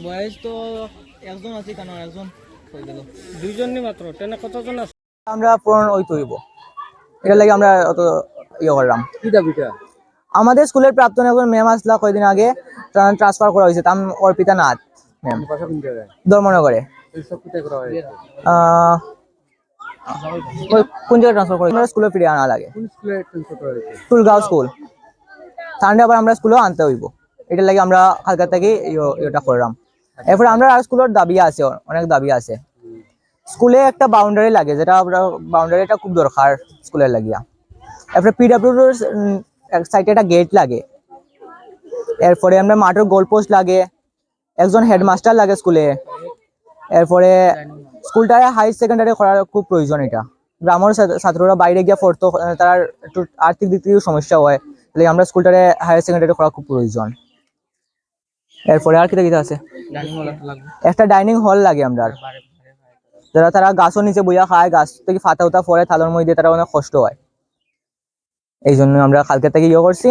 বয়স তো একজন আছে কেন একজন হয়ে গেল দুইজনই মাত্র ট্রেনে কতজন আছে? আমরা পূরণ ওই তৈব এটা লাগে আমরা অত ইয়ে করলাম কি দাবিটা? আমাদের স্কুলের প্রাক্তন একজন ম্যাম আসলা কয়েকদিন আগে ট্রান্সফার করা হয়েছে তাম অর্পিতা নাথ ম্যাম ধর্মনগরে আহ কোন জায়গায় ট্রান্সফার করে স্কুলে ফিরে আনা লাগে স্কুলগাঁও স্কুল সানডে আবার আমরা স্কুলেও আনতে হইব এটা লাগে আমরা কালকা থেকে এটা করলাম এরপর আমরা স্কুলের দাবি আছে অনেক দাবি আছে স্কুলে একটা বাউন্ডারি লাগে যেটা আমরা বাউন্ডারিটা খুব দরকার স্কুলের লাগিয়া এরপরে পিডাব্লিউর সাইডে একটা গেট লাগে এরপরে আমরা মাঠের গোল পোস্ট লাগে একজন হেডমাস্টার লাগে স্কুলে এরপরে স্কুলটায় হাই সেকেন্ডারি করার খুব প্রয়োজন এটা গ্রামের ছাত্ররা বাইরে গিয়ে পড়তো তার একটু আর্থিক দিক থেকে সমস্যা হয় তাহলে আমরা স্কুলটারে হায়ার সেকেন্ডারি করা খুব প্রয়োজন এরপরে আর কি আছে একটা ডাইনিং হল লাগে আমরা যারা তারা গাছও নিচে বইয়া খায় গাছ থেকে ফাতা উতা পরে থালোর মধ্যে তারা অনেক কষ্ট হয় এই জন্য আমরা কালকে থেকে ইয়ে করছি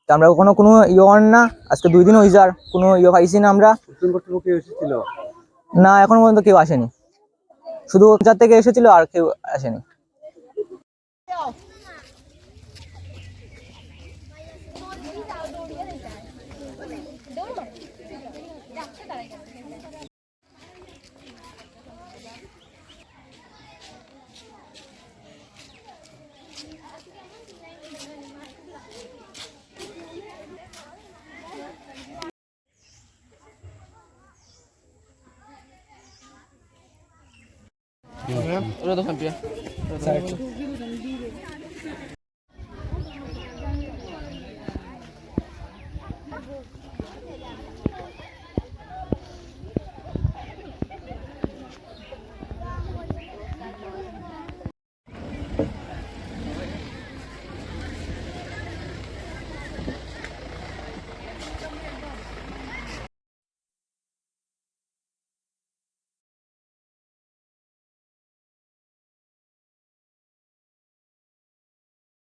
তো আমরা কোনো ইয়ে করেন না আজকে 2 দিন হয়ে যার কোনো ইয়ে পাইছি না আমরা না এখন পর্যন্ত কেউ আসেনি শুধু যার থেকে এসেছিল আর কেউ আসেনি Udah tuh sampai ya.